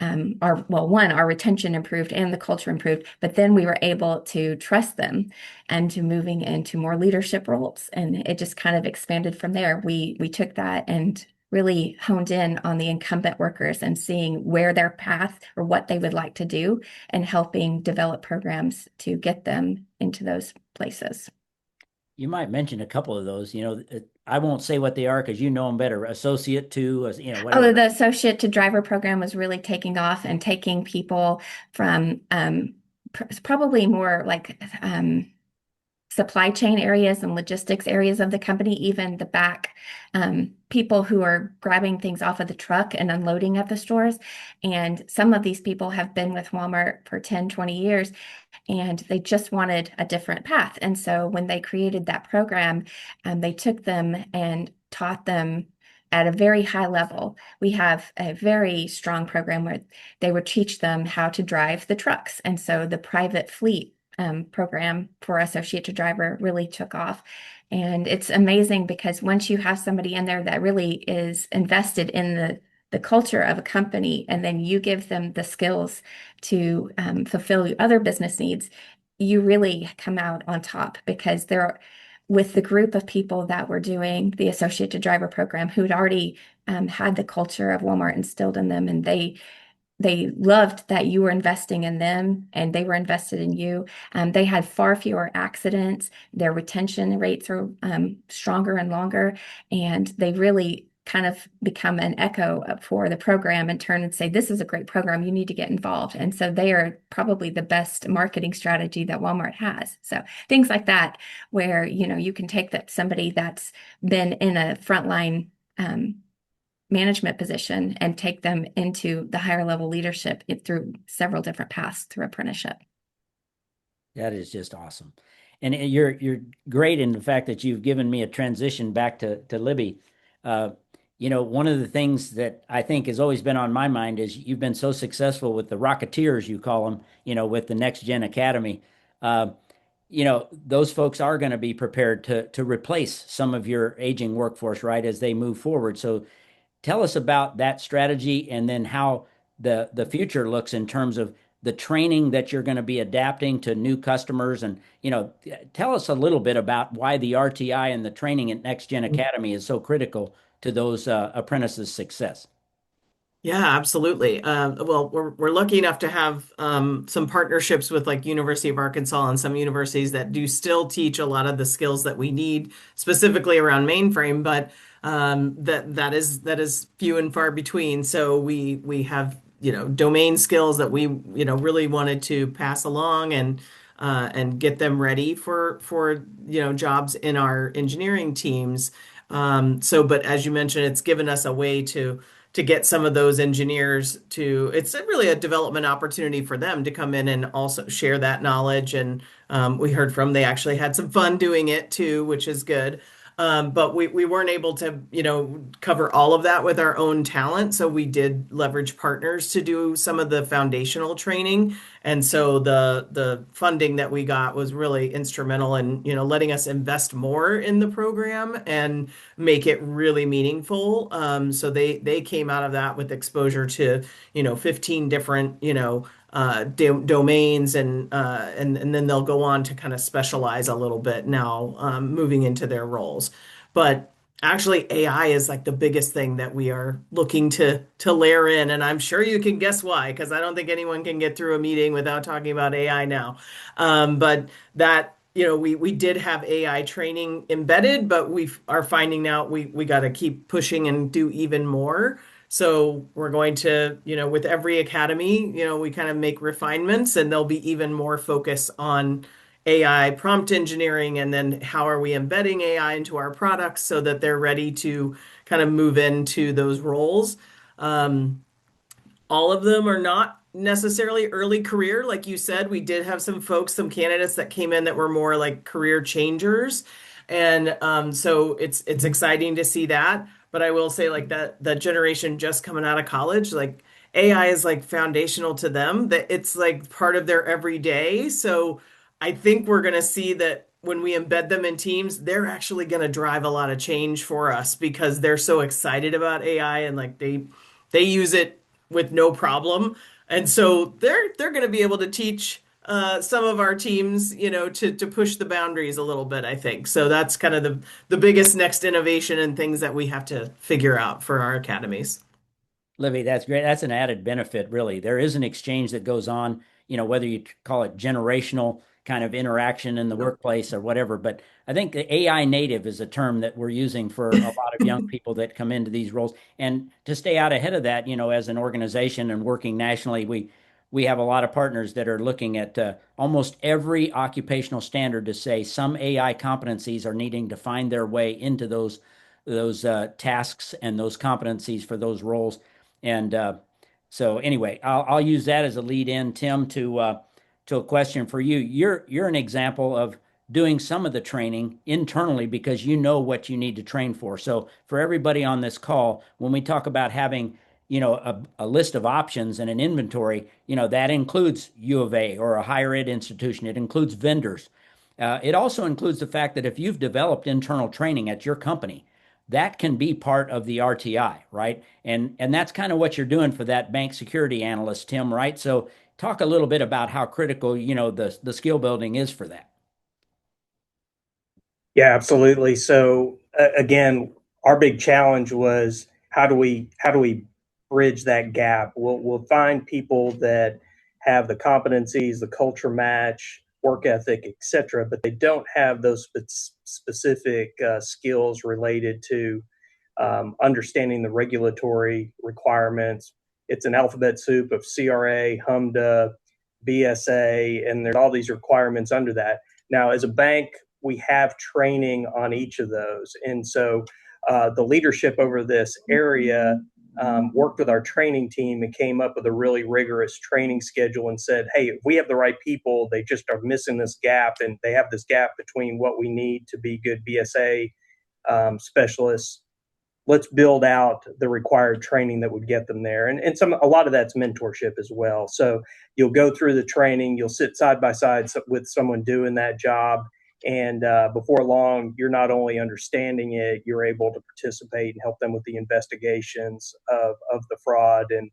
our retention improved and the culture improved, but then we were able to trust them and to moving into more leadership roles. And it just kind of expanded from there. We took that and really honed in on the incumbent workers and seeing where their path or what they would like to do and helping develop programs to get them into those places. You might mention a couple of those. I won't say what they are because you know them better. Associate to, whatever. Oh, the associate to driver program was really taking off and taking people from probably more like supply chain areas and logistics areas of the company, even the back people who are grabbing things off of the truck and unloading at the stores. And some of these people have been with Walmart for 10, 20 years, and they just wanted a different path. And so when they created that program, they took them and taught them at a very high level. We have a very strong program where they would teach them how to drive the trucks. And so the private fleet program for associate to driver really took off. And it's amazing because once you have somebody in there that really is invested in the culture of a company, and then you give them the skills to fulfill other business needs, you really come out on top because with the group of people that were doing the associate to driver program who'd already had the culture of Walmart instilled in them, and they loved that you were investing in them and they were invested in you. They had far fewer accidents. Their retention rates are stronger and longer. And they really kind of become an echo for the program and turn and say, this is a great program. You need to get involved. And so they are probably the best marketing strategy that Walmart has. So things like that, where, you can take somebody that's been in a frontline management position and take them into the higher level leadership through several different paths through apprenticeship. That is just awesome. And you're great in the fact that you've given me a transition back to Libby. One of the things that I think has always been on my mind is you've been so successful with the Rocketeers, you call them, with the Next Gen Academy. Those folks are going to be prepared to replace some of your aging workforce, right, as they move forward. So tell us about that strategy and then how the future looks in terms of the training that you're going to be adapting to new customers. And, tell us a little bit about why the RTI and the training at Next Gen Academy is so critical to those apprentices' success. Yeah, absolutely. Well, we're lucky enough to have some partnerships with like University of Arkansas and some universities that do still teach a lot of the skills that we need, specifically around mainframe, but that is few and far between. So we have domain skills that we really wanted to pass along and get them ready for jobs in our engineering teams. But as you mentioned, it's given us a way to get some of those engineers to, it's really a development opportunity for them to come in and also share that knowledge. And we heard from, they actually had some fun doing it too, which is good. But we weren't able to, cover all of that with our own talent. So we did leverage partners to do some of the foundational training. And so the funding that we got was really instrumental in, letting us invest more in the program and make it really meaningful. So they came out of that with exposure to, 15 different, domains and then they'll go on to kind of specialize a little bit now, moving into their roles. But actually, AI is like the biggest thing that we are looking to layer in, and I'm sure you can guess why, because I don't think anyone can get through a meeting without talking about AI now. But that we did have AI training embedded, but we are finding now we got to keep pushing and do even more. So we're going to, with every academy, we kind of make refinements and there'll be even more focus on AI prompt engineering and then how are we embedding AI into our products so that they're ready to kind of move into those roles. Um, all of them are not necessarily early career. Like you said, we did have some folks, some candidates that came in that were more like career changers. And so it's exciting to see that. But I will say like that generation just coming out of college, like AI is like foundational to them, that it's like part of their everyday. So I think we're going to see that when we embed them in teams, they're actually going to drive a lot of change for us because they're so excited about AI and like they use it with no problem. And so they're going to be able to teach some of our teams, to push the boundaries a little bit, I think. So that's kind of the biggest next innovation and things that we have to figure out for our academies. Libby, that's great. That's an added benefit, really. There is an exchange that goes on, whether you call it generational kind of interaction in the workplace or whatever. But I think the AI native is a term that we're using for a lot of young people that come into these roles. And to stay out ahead of that, as an organization and working nationally, we have a lot of partners that are looking at almost every occupational standard to say some AI competencies are needing to find their way into those tasks and those competencies for those roles. And so anyway, I'll use that as a lead in, Tim, to a question for you. You're an example of doing some of the training internally because you know what you need to train for. So for everybody on this call, when we talk about having a list of options and an inventory, that includes U of A or a higher ed institution. It includes vendors. It also includes the fact that if you've developed internal training at your company, that can be part of the RTI, right? And that's kind of what you're doing for that bank security analyst, Tim, right? So talk a little bit about how critical, the skill building is for that. Yeah, absolutely. So again, our big challenge was how do we bridge that gap? We'll find people that have the competencies, the culture match, work ethic, etc., but they don't have those specific skills related to understanding the regulatory requirements. It's an alphabet soup of CRA, HMDA, BSA, and there's all these requirements under that. Now, as a bank, we have training on each of those. And so the leadership over this area worked with our training team and came up with a really rigorous training schedule and said, hey, if we have the right people, they just are missing this gap. And they have this gap between what we need to be good BSA specialists. Let's build out the required training that would get them there. And a lot of that's mentorship as well. So you'll go through the training, you'll sit side by side with someone doing that job. And before long, you're not only understanding it, you're able to participate and help them with the investigations of the fraud. And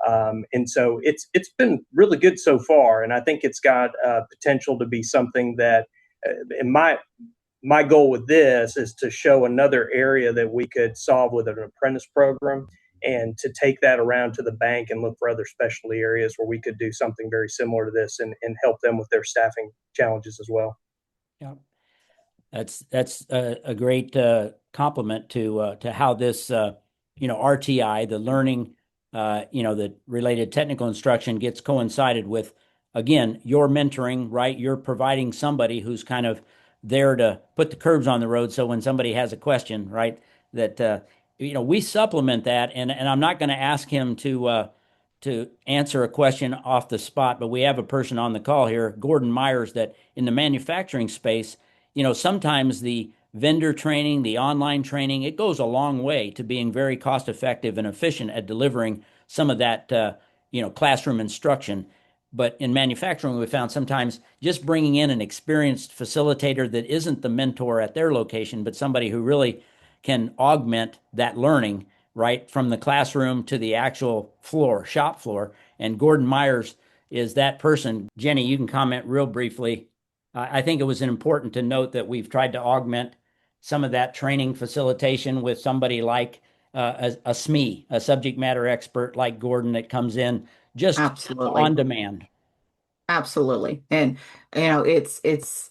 And so it's been really good so far, and I think it's got potential to be something that, in my goal with this is to show another area that we could solve with an apprentice program, and to take that around to the bank and look for other specialty areas where we could do something very similar to this, and help them with their staffing challenges as well. Yeah. That's a great compliment to how this RTI, the learning the related technical instruction, gets coincided with, again, your mentoring, right? You're providing somebody who's kind of there to put the curbs on the road, so when somebody has a question, right, that we supplement that, and I'm not going to ask him to answer a question off the spot, but we have a person on the call here, Gordon Myers, that in the manufacturing space, sometimes the vendor training, the online training, it goes a long way to being very cost effective and efficient at delivering some of that, classroom instruction. But in manufacturing, we found sometimes just bringing in an experienced facilitator that isn't the mentor at their location, but somebody who really can augment that learning right from the classroom to the actual floor, shop floor. And Gordon Myers is that person. Jenny, you can comment real briefly. I think it was important to note that we've tried to augment some of that training facilitation with somebody like a SME, a subject matter expert like Gordon, that comes in just Absolutely. on demand. Absolutely. And it's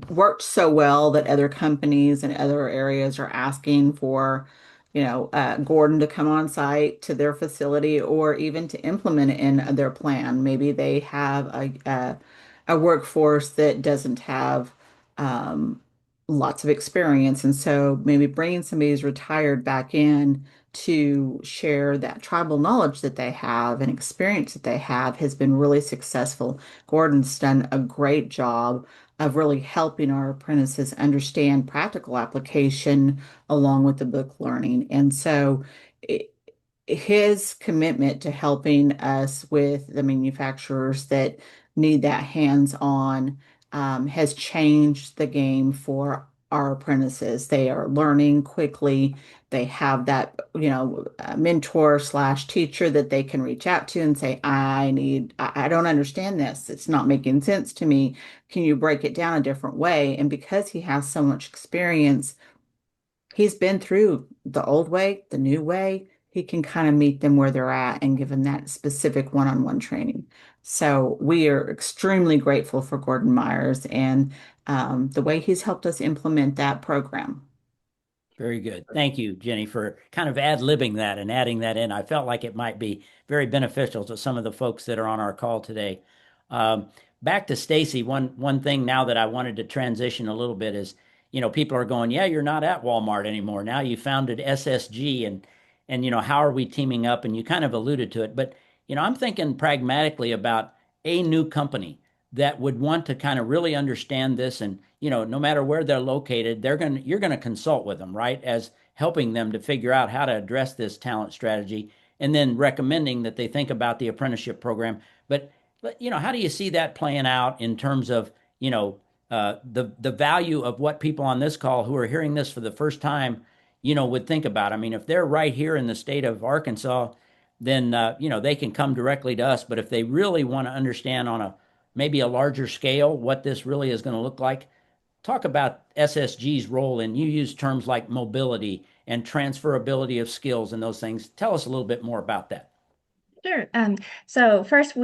worked so well that other companies and other areas are asking for, Gordon to come on site to their facility or even to implement it in their plan. Maybe they have a workforce that doesn't have um, lots of experience. And so maybe bringing somebody who's retired back in to share that tribal knowledge that they have and experience that they have has been really successful. Gordon's done a great job of really helping our apprentices understand practical application along with the book learning. And so his commitment to helping us with the manufacturers that need that hands-on has changed the game for our apprentices. They are learning quickly. They have that, mentor slash teacher that they can reach out to and say, I don't understand this. It's not making sense to me. Can you break it down a different way? And because he has so much experience, he's been through the old way, the new way. He can kind of meet them where they're at and give them that specific one-on-one training. So we are extremely grateful for Gordon Myers and the way he's helped us implement that program. Very good. Thank you, Jenny, for kind of ad-libbing that and adding that in. I felt like it might be very beneficial to some of the folks that are on our call today. Um, Back to Stacy, one thing now that I wanted to transition a little bit is, people are going, yeah, you're not at Walmart anymore. Now you founded SSG, and how are we teaming up? And you kind of alluded to it, but I'm thinking pragmatically about a new company that would want to kind of really understand this, and no matter where they're located, you're going to consult with them, right, as helping them to figure out how to address this talent strategy, and then recommending that they think about the apprenticeship program. But how do you see that playing out in terms of the value of what people on this call who are hearing this for the first time would think about? I mean, if they're right here in the state of Arkansas, then they can come directly to us. But if they really want to understand on a maybe a larger scale what this really is going to look like, talk about SSG's role. And you use terms like mobility and transferability of skills and those things. Tell us a little bit more about that. Sure. So first,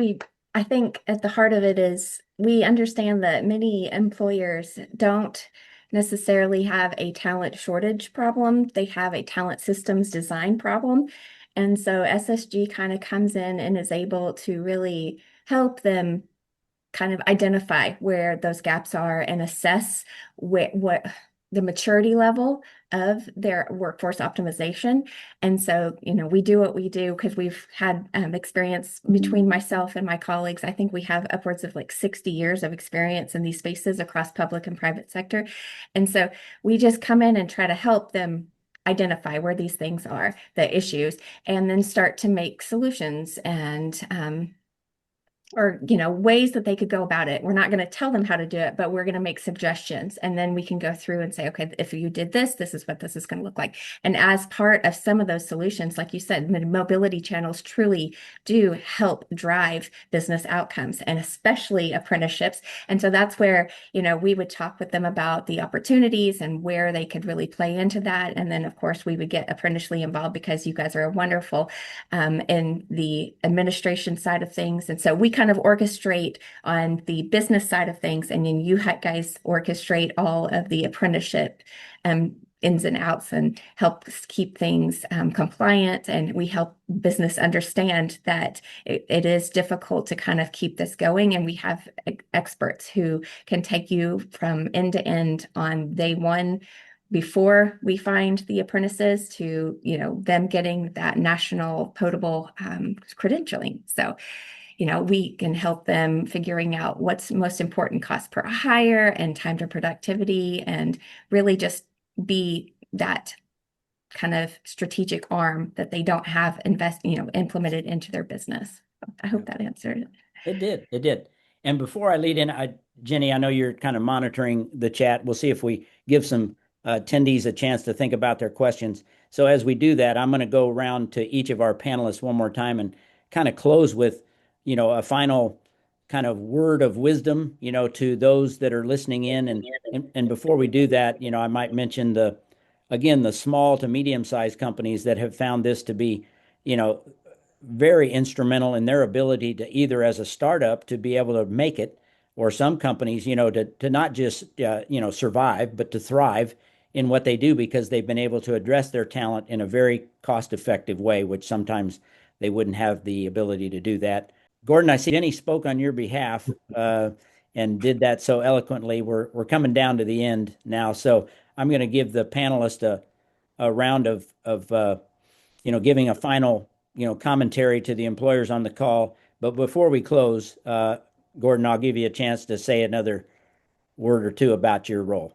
I think at the heart of it is we understand that many employers don't necessarily have a talent shortage problem. They have a talent systems design problem. And so SSG kind of comes in and is able to really help them kind of identify where those gaps are and assess what the maturity level of their workforce optimization. And so, we do what we do because we've had experience between myself and my colleagues. I think we have upwards of like 60 years of experience in these spaces across public and private sector. And so we just come in and try to help them identify where these things are, the issues, and then start to make solutions and or ways that they could go about it. We're not going to tell them how to do it, but we're going to make suggestions, and then we can go through and say, okay, if you did this is what this is going to look like. And as part of some of those solutions, like you said, mobility channels truly do help drive business outcomes, and especially apprenticeships. And so that's where we would talk with them about the opportunities and where they could really play into that. And then of course we would get Apprenticely involved, because you guys are wonderful in the administration side of things. And so we kind of orchestrate on the business side of things, and then you guys orchestrate all of the apprenticeship ins and outs, and help keep things compliant. And we help business understand that it is difficult to kind of keep this going. And we have experts who can take you from end to end on day one, before we find the apprentices, to them getting that national potable credentialing. So we can help them figuring out what's most important, cost per hire and time to productivity, and really just be that kind of strategic arm that they don't have implemented into their business. I hope that answered it. It did. And before I lead in, Jenny, I know you're kind of monitoring the chat. We'll see if we give some attendees a chance to think about their questions. So as we do that, I'm going to go around to each of our panelists one more time and kind of close with, a final kind of word of wisdom, to those that are listening in. And before we do that, I might mention the small to medium-sized companies that have found this to be, very instrumental in their ability to either as a startup to be able to make it, or some companies, to not just, survive, but to thrive in what they do, because they've been able to address their talent in a very cost-effective way, which sometimes they wouldn't have the ability to do that. Gordon, I see Jenny spoke on your behalf and did that so eloquently. We're coming down to the end now, so I'm going to give the panelists a round of giving a final commentary to the employers on the call. But before we close, Gordon, I'll give you a chance to say another word or two about your role.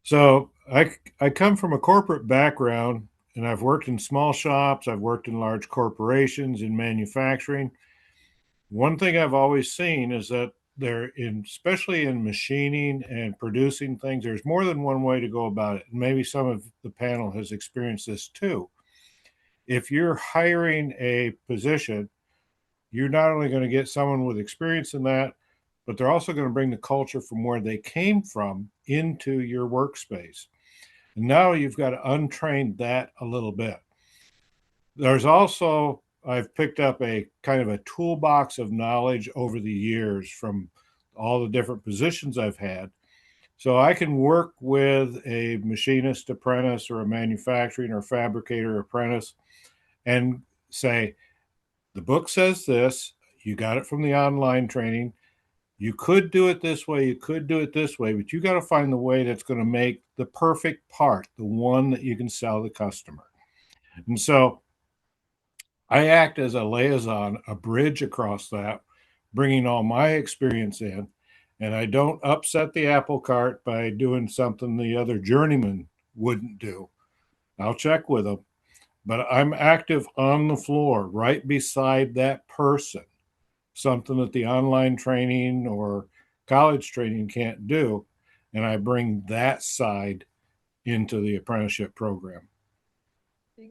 So I come from a corporate background, and I've worked in small shops. I've worked in large corporations in manufacturing. One thing I've always seen is that especially in machining and producing things, there's more than one way to go about it. And maybe some of the panel has experienced this too. If you're hiring a position, you're not only going to get someone with experience in that, but they're also going to bring the culture from where they came from into your workspace. And now you've got to untrain that a little bit. There's also, I've picked up a kind of a toolbox of knowledge over the years from all the different positions I've had. So I can work with a machinist apprentice or a manufacturing or fabricator apprentice and say, the book says this, you got it from the online training. You could do it this way, you could do it this way, but you got to find the way that's going to make the perfect part, the one that you can sell the customer. And so I act as a liaison, a bridge across that, bringing all my experience in. And I don't upset the apple cart by doing something the other journeyman wouldn't do. I'll check with them, but I'm active on the floor right beside that person, something that the online training or college training can't do. And I bring that side into the apprenticeship program.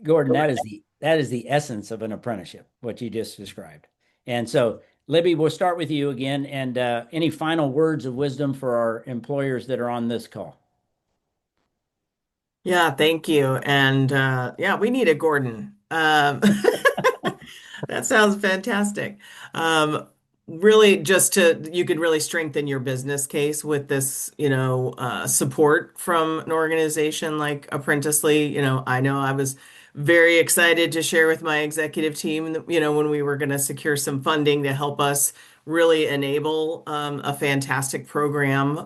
Gordon, that is the essence of an apprenticeship, what you just described. And so, Libby, we'll start with you again. And any final words of wisdom for our employers that are on this call? Yeah, thank you. And yeah, we need a Gordon. That sounds fantastic. Really, you could really strengthen your business case with this, support from an organization like Apprenticely. I know I was very excited to share with my executive team, when we were going to secure some funding to help us really enable a fantastic program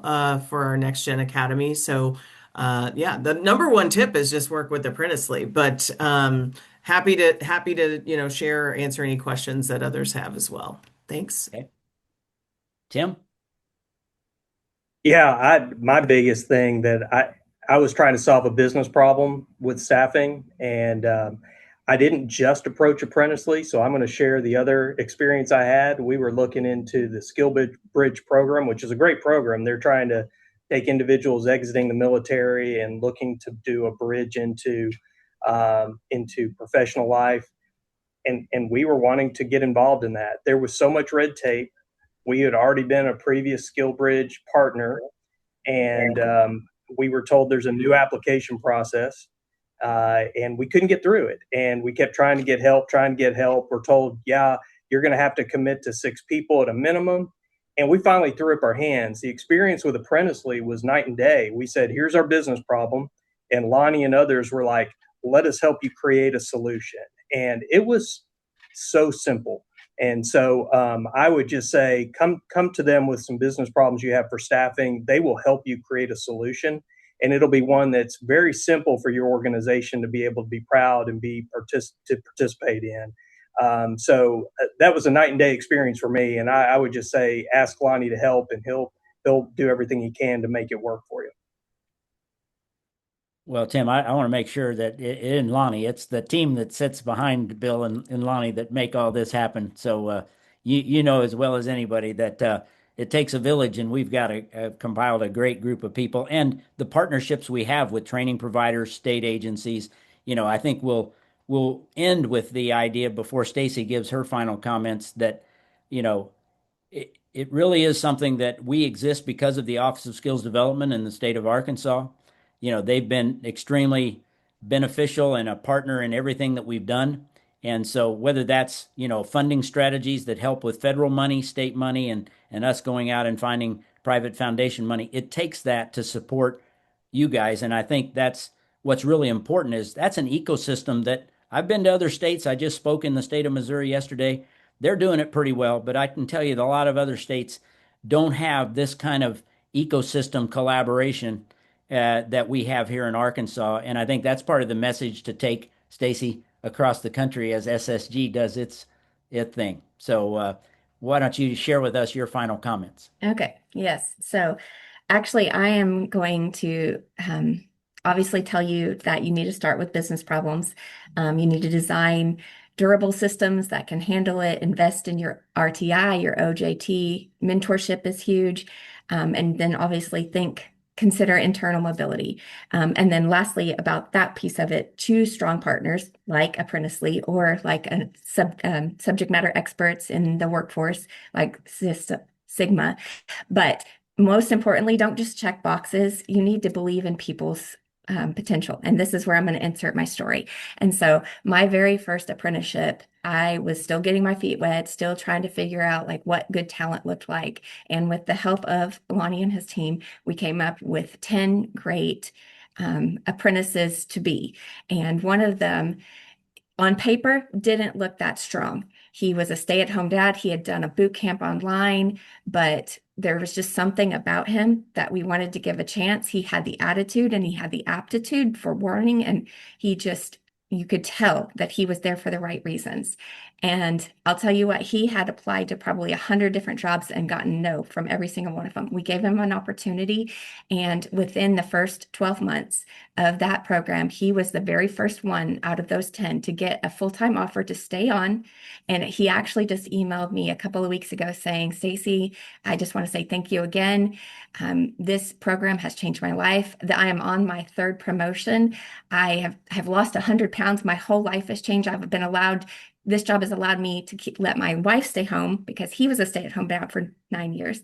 for our Next Gen Academy. So, yeah, the number one tip is just work with Apprenticely, but happy to share or answer any questions that others have as well. Thanks. Okay. Tim? Yeah, my biggest thing that I was trying to solve a business problem with staffing, and I didn't just approach Apprenticely, so I'm going to share the other experience I had. We were looking into the Skill Bridge program, which is a great program. They're trying to take individuals exiting the military and looking to do a bridge into professional life. And we were wanting to get involved in that. There was so much red tape. We had already been a previous Skill Bridge partner, and we were told there's a new application process, and we couldn't get through it. And we kept trying to get help. We're told, yeah, you're going to have to commit to 6 people at a minimum. And we finally threw up our hands. The experience with Apprenticely was night and day. We said, here's our business problem. And Lonnie and others were like, let us help you create a solution. And it was so simple. And so I would just say, come to them with some business problems you have for staffing. They will help you create a solution, and it'll be one that's very simple for your organization to be able to be proud and to participate in. So that was a night and day experience for me. And I would just say, ask Lonnie to help, and he'll do everything he can to make it work for you. Well, Tim, I want to make sure that in Lonnie, it's the team that sits behind Bill and Lonnie that make all this happen. So you know as well as anybody that it takes a village, and we've got compiled a great group of people, and the partnerships we have with training providers, state agencies. I think we'll end with the idea before Stacy gives her final comments that you know it really is something that we exist because of the Office of Skills Development in the state of Arkansas. They've been extremely beneficial and a partner in everything that we've done. And so whether that's, funding strategies that help with federal money, state money, and us going out and finding private foundation money, it takes that to support you guys. And I think that's what's really important is that's an ecosystem that I've been to other states. I just spoke in the state of Missouri yesterday. They're doing it pretty well, but I can tell you that a lot of other states don't have this kind of ecosystem collaboration that we have here in Arkansas. And I think that's part of the message to take, Stacy, across the country as SSG does its thing. So why don't you share with us your final comments? Okay, yes. So actually, I am going to obviously tell you that you need to start with business problems. You need to design durable systems that can handle it, invest in your RTI, your OJT. Mentorship is huge. And then obviously consider internal mobility. And then lastly, about that piece of it, choose strong partners like Apprenticely or like subject matter experts in the workforce like Sigma. But most importantly, don't just check boxes. You need to believe in people's potential. And this is where I'm going to insert my story. And so my very first apprenticeship, I was still getting my feet wet, still trying to figure out like what good talent looked like. And with the help of Lonnie and his team, we came up with 10 great apprentices to be. And one of them on paper didn't look that strong. He was a stay-at-home dad. He had done a boot camp online, but there was just something about him that we wanted to give a chance. He had the attitude and he had the aptitude for learning, and you could tell that he was there for the right reasons. And I'll tell you what, he had applied to probably 100 different jobs and gotten no from every single one of them. We gave him an opportunity, and within the first 12 months of that program, he was the very first one out of those 10 to get a full-time offer to stay on. And he actually just emailed me a couple of weeks ago saying, Stacy, I just want to say thank you again. This program has changed my life. I am on my 3rd promotion. I have lost 100 pounds. My whole life has changed. This job has allowed me to let my wife stay home because he was a stay-at-home dad for 9 years.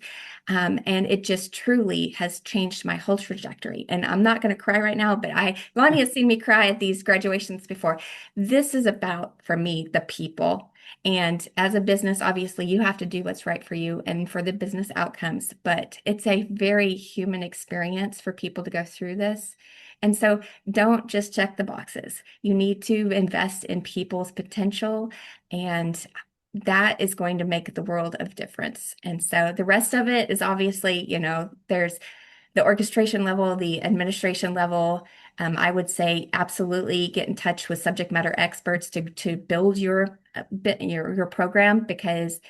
And it just truly has changed my whole trajectory. And I'm not going to cry right now, but Lonnie has seen me cry at these graduations before. This is about, for me, the people. And as a business, obviously, you have to do what's right for you and for the business outcomes. But it's a very human experience for people to go through this. And so don't just check the boxes. You need to invest in people's potential, and that is going to make the world of difference. And so the rest of it is obviously, there's the orchestration level, the administration level. I would say absolutely get in touch with subject matter experts to build your program, because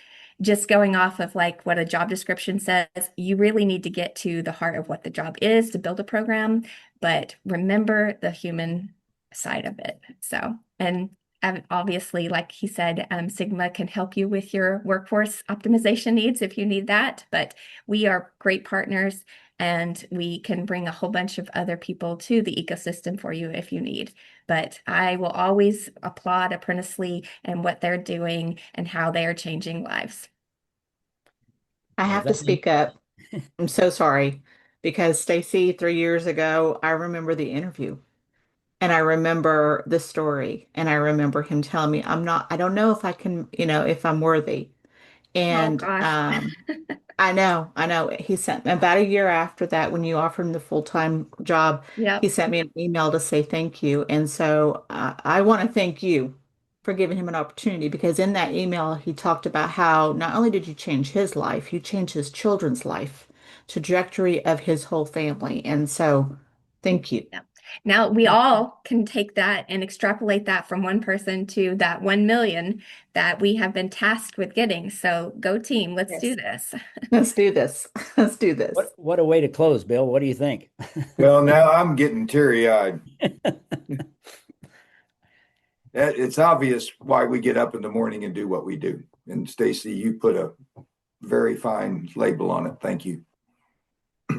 just going off of like what a job description says, you really need to get to the heart of what the job is to build a program, but remember the human side of it. So, and obviously, like he said, Sigma can help you with your workforce optimization needs if you need that. But we are great partners, and we can bring a whole bunch of other people to the ecosystem for you if you need. But I will always applaud Apprenticely and what they're doing and how they are changing lives. I Well, have to speak up. I'm so sorry because Stacy, 3 years ago, I remember the interview and I remember the story and I remember him telling me, I don't know if I can, if I'm worthy. Oh And gosh. I know. He sent about a year after that, when you offered him the full-time job, he Yep. sent me an email to say thank you. And so I want to thank you for giving him an opportunity, because in that email, he talked about how not only did you change his life, you changed his children's life, trajectory of his whole family. And so thank you. Yep. Now we all can take that and extrapolate that from one person to that 1 million that we have been tasked with getting. So go team, let's do Yes. this. Let's do this. Let's do this. What a way to close, Bill. What do you think? Well, now I'm getting teary-eyed. It's obvious why we get up in the morning and do what we do. And Stacy, you put a very fine label on it. Thank you.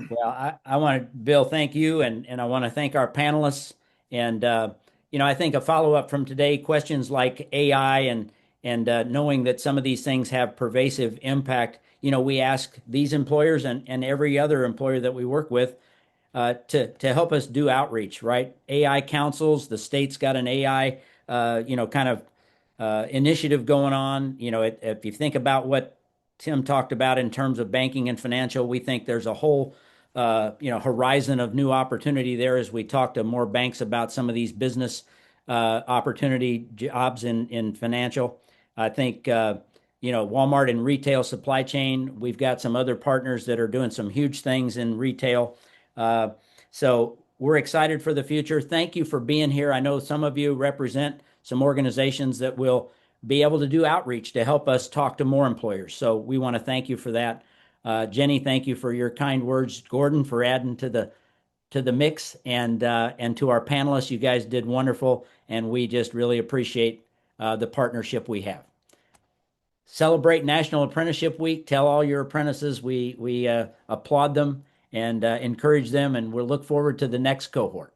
Well, I want to, Bill, thank you. And I want to thank our panelists. And, I think a follow-up from today, questions like AI and knowing that some of these things have pervasive impact. We ask these employers and every other employer that we work with to help us do outreach, right? AI councils, the state's got an AI, kind of initiative going on. If you think about what Tim talked about in terms of banking and financial, we think there's a whole, horizon of new opportunity there as we talk to more banks about some of these business opportunity jobs in financial. I think, Walmart and retail supply chain, we've got some other partners that are doing some huge things in retail. Uh, so we're excited for the future. Thank you for being here. I know some of you represent some organizations that will be able to do outreach to help us talk to more employers. So we want to thank you for that. Jenny, thank you for your kind words. Gordon, for adding to the mix, and to our panelists, you guys did wonderful, and we just really appreciate the partnership we have. Celebrate National Apprenticeship Week. Tell all your apprentices we applaud them and encourage them, and we'll look forward to the next cohort.